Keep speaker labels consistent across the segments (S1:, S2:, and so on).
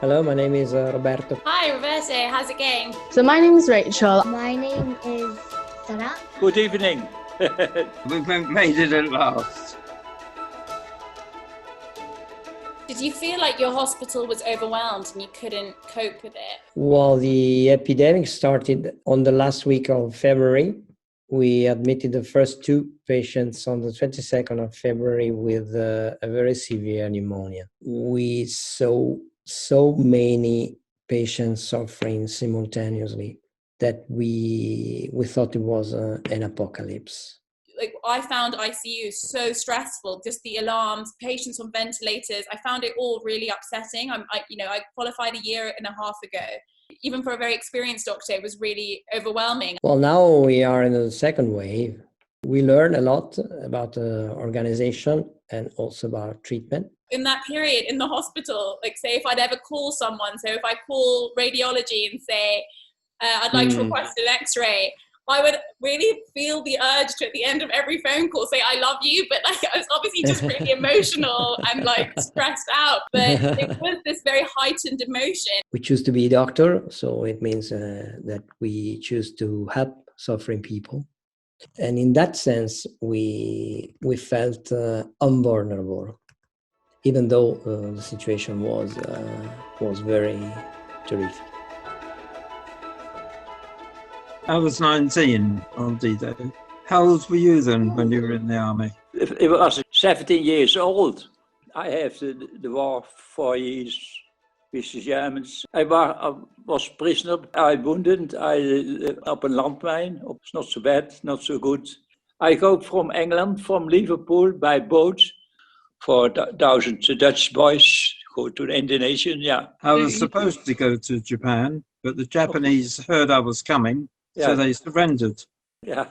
S1: Hello, my name is Roberto.
S2: Hi, Roberto. How's it going?
S3: So my name is Rachel.
S4: My name is Sarah.
S5: Good evening.
S6: We've made it at last.
S2: Did you feel like your hospital was overwhelmed and you couldn't cope with it?
S1: Well, the epidemic started on the last week of February. We admitted the first 2 patients on the 22nd of February with a very severe pneumonia. We saw so many patients suffering simultaneously that we thought it was an apocalypse.
S2: Like, I found ICU so stressful, just the alarms, patients on ventilators. I found it all really upsetting. I qualified a year and a half ago. Even for a very experienced doctor, it was really overwhelming.
S1: Well, now we are in the second wave. We learn a lot about organization and also about treatment.
S2: In that period in the hospital, like, say if I'd ever call someone, so if I call radiology and say, I'd like to request an x-ray, I would really feel the urge to, at the end of every phone call, say, I love you, but like, I was obviously just really emotional and like stressed out. But it was this very heightened emotion.
S1: We choose to be a doctor, so it means that we choose to help suffering people. And in that sense, we felt invulnerable, even though the situation was very terrific.
S6: I was 19 on D-Day. How old were you then when you were in the army?
S5: I was 17 years old. I have the war 4 years with the Germans. I was prisoner. I wounded. Op een landmijn. It's not so bad, not so good. I go from England, from Liverpool by boat for 1,000 Dutch boys. Go to Indonesia, yeah.
S6: I was supposed to go to Japan, but the Japanese heard I was coming, so they surrendered.
S5: Yeah.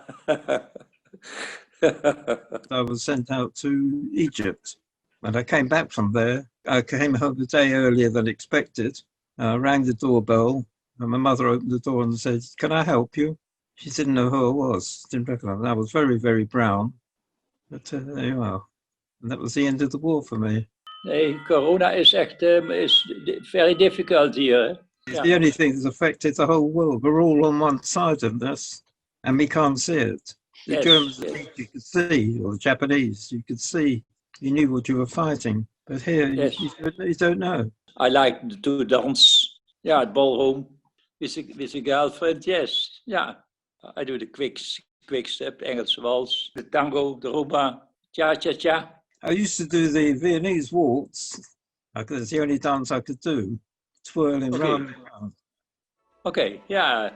S6: I was sent out to Egypt. When I came back from there, I came home a day earlier than expected. I rang the doorbell, and my mother opened the door and said, "Can I help you?" She didn't know who I was, didn't recognise me. I was very, very brown. But there you are. And that was the end of the war for me.
S5: Nee, corona is echt is very difficult here.
S6: It's the only thing that's affected the whole world. We're all on one side of this, and we can't see it. The Germans, you could see, or the Japanese, you could see. You knew what you were fighting. But here, you don't know.
S5: I like to dance. Yeah, at ballroom with a girlfriend. Yes, yeah. I do the quick step, Engelse waltz, the tango, the rumba, cha-cha-cha.
S6: I used to do the Viennese waltz. That's the only dance I could do, twirling round and round.
S5: Okay, yeah.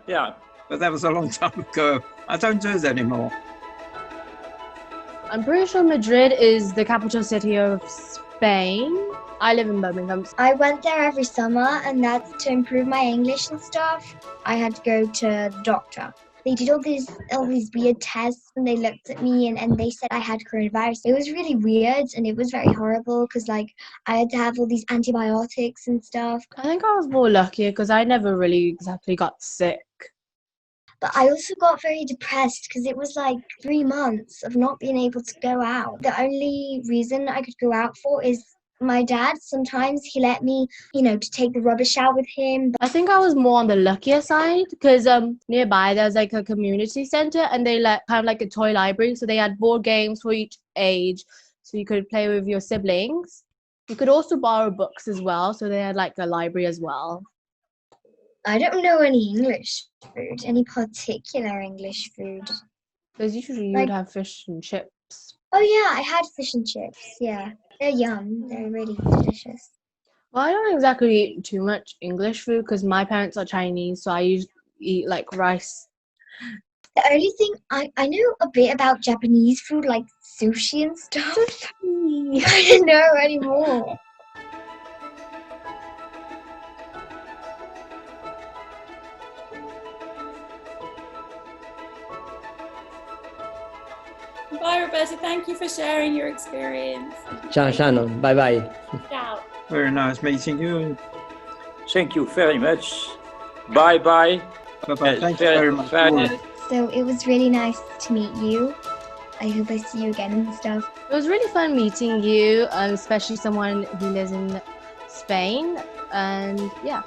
S6: But that was a long time ago. I don't do it anymore.
S3: I'm pretty sure Madrid is the capital city of Spain. I live in Birmingham.
S4: I went there every summer, and that's to improve my English and stuff. I had to go to the doctor. They did all these weird tests, and they looked at me and they said I had coronavirus. It was really weird, and it was very horrible because I had to have all these antibiotics and stuff.
S3: I think I was more lucky because I never really exactly got sick.
S4: But I also got very depressed because it was like 3 months of not being able to go out. The only reason I could go out for is my dad. Sometimes he let me, to take the rubbish out with him.
S3: I think I was more on the luckier side because nearby there's like a community center and they kind of like a toy library. So they had board games for each age. So you could play with your siblings. You could also borrow books as well. So they had like a library as well.
S4: I don't know any English food, any particular English food.
S3: Because usually you would have fish and chips.
S4: Oh yeah, I had fish and chips, yeah. They're yum, they're really delicious.
S3: Well, I don't exactly eat too much English food because my parents are Chinese, so I usually eat like rice.
S4: The only thing, I know a bit about Japanese food, like sushi and stuff. I don't know anymore.
S2: Bye, Roberta. Thank you for sharing your experience.
S1: Ciao, Shannon. Bye-bye.
S2: Ciao.
S6: Very nice meeting you.
S5: Thank you very much. Bye-bye.
S6: Bye-bye. Thank you very much.
S4: So it was really nice to meet you. I hope I see you again and stuff.
S3: It was really fun meeting you, especially someone who lives in Spain. And yeah,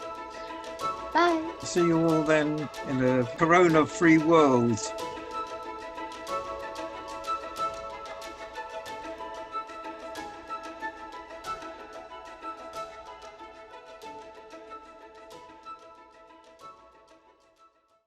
S3: bye.
S6: See you all then in a corona-free world.